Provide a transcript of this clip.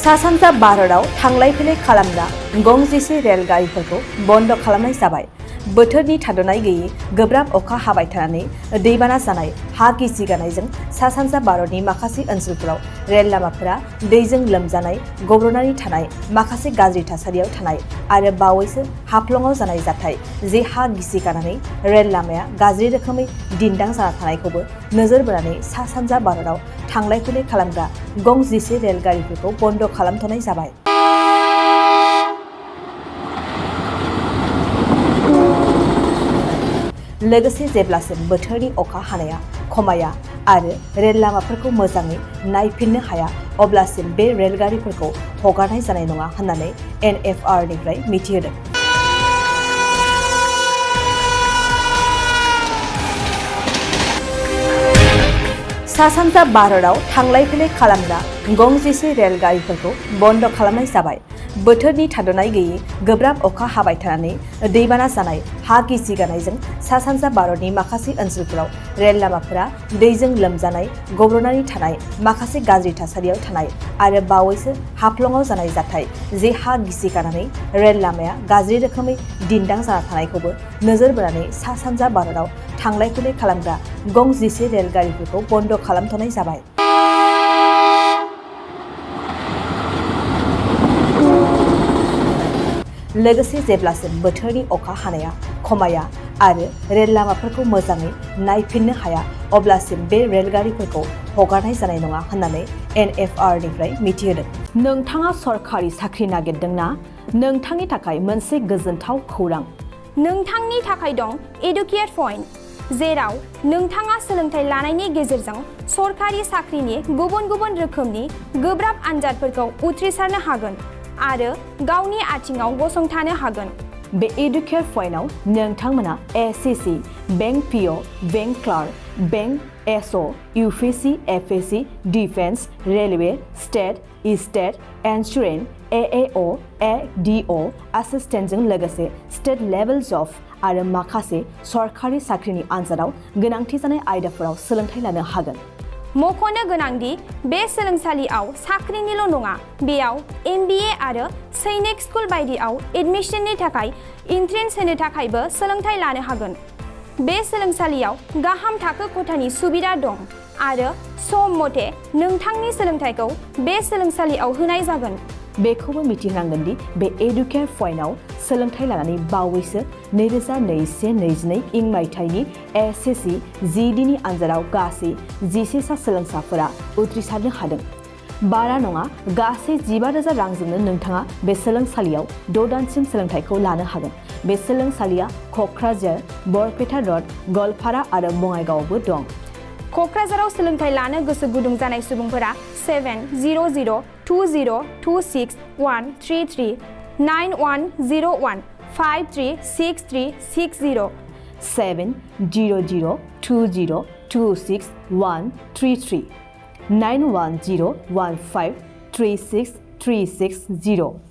सा-सानजा भारतआव थांलाय फैलाय खालामग्रा गंजिसे रेलगारिफोरखौ बन्द खालामनाय जाबाय। बोथोरनि थाद'नाय गैयै गोब्राब अखा हाबाय थानानै दैबाना जानाय हा गिसि गानायजों सा-सानजा भारतनि माखासे ओनसोलफोराव रेल लामाफोरा दैजों लोमजानाय, गब्र'नानै थानाय, माखासे गाज्रि थासारियाव थानाय आरो बावैसो हाफ्लङाव जानाय जाथाय जे हा गिसि गानानै रेल लामाया गाज्रि रोखोमै दिन्दां जाना थानायखौबो नोजोर बोनानै सा-सानजा भारतआव थांलाय फैलाय खालामग्रा गंजिसे रेलगारिफोरखौ बन्द खालामथ'नाय जाबाय। लोगोसे जेब्लासिम बोथोरनि अखा हानाया खमाया आरो रेल लामाफोरखौ मोजाङै नायफिननो हाया अब्लासिम बे रेलगारिफोरखौ हगारनाय जानाय नङा होननानै NFRनिफ्राय मिथिहोदों। सा-सानजा भारतआव थांलाय फैलाय खालामग्रा गंजिसे रेलगारिफोरखौ बन्द खालामनाय जाबाय। बोथोरनि थाद'नाय गैयै गोब्राब अखा हाबाय थानानै दैबाना जानाय हा गिसि गानायजों सा-सानजा भारतनि माखासे ओनसोलफोराव रेल लामाफोरा दैजों लोमजानाय, गब्र'नानै थानाय, माखासे गाज्रि थासारियाव थानाय आरो बावैसो हाफ्लङाव जानाय जाथाय जे हा गिसि गानानै रेल लामाया गाज्रि रोखोमै दिन्दां जाना थानायखौबो नोजोर बोनानै सा-सानजा भारतआव थांलाय फैलाय खालामग्रा गंजिसे रेलगारिफोरखौ बन्द खालामथ'नाय जाबाय। लोगोसे जेब्लासिम बोथोरनि अखा हानाया खमाया आरो रेल लामाफोरखौ मोजाङै नायफिननो हाया अब्लासिम बे रेलगारिफोरखौ हगारनाय जानाय नङा होननानै NFRनिफ्राय मिथिहोदों। नोंथाङा सरखारि साख्रि नागिरदोंना? नोंथांनि थाखाय मोनसे गोजोनथाव खौरां। नोंथांनि थाखाय दं एडुकेट पइन्ट, जेराव नोंथाङा सोलोंथाइ लानायनि गेजेरजों सरखारि साख्रिनि गुबुन गुबुन रोखोमनि गोब्राब आनजादफोरखौ उथ्रिसारनो हागोन आरो गावनि आथिङाव गसंथानो हागोन। बे एडुकेट पइन्टआव नोंथांमोना SSC, bank PO, bank clerk, bank SO, UPSC, FSC, defence, railway, state, insurance, AAO, ADO, एसिस्टेन्टजों लोगोसे स्टेट लेभेल जब आरो माखासे सरखारि साख्रिनि आनजादाव गोनांथि जानाय आयदाफोराव सोलोंथाइ लानो हागोन। मख'नो गोनांदि बे सोलोंसालियाव साख्रिनिल' नङा, बेयाव MBA आरो सैनिक स्कुल बायदियाव एडमिशननि थाखाय एन्ट्रेन्स होनो थाखायबो सोलोंथाइ लानो हागोन। बे सोलोंसालियाव गाहाम थाखो खथानि सुबिदा दं आरो सम मथे नोंथांनि सोलोंथाइखौ बे सोलोंसालियाव होनाय जागोन। बेखौबो मिथिनांगोन दि बे एडुकेट पइन्टआव सोलोंथाइ लानानै बावैसो 2021-22 इं मायथाइनि SSC GDनि आनजादाव गासै 11 सा सोलोंसाफोरा उथ्रिसारनो हादों। बारा नङा, गासै 15,000 रांजोंनो नोंथाङा बे सोलोंसालियाव 6 दानसिम सोलोंथाइखौ लानो हागोन। बे सोलोंसालिया क'क्राझार, बरपेटा र'ड, गवालपारा आरो बङाइगावआवबो दं। क'क्राझाराव सोलोंथाइ लानो गोसो गुदुं जानाय सुबुंफोरा 700-226-133 9101 536360 700-226-133 9101 536360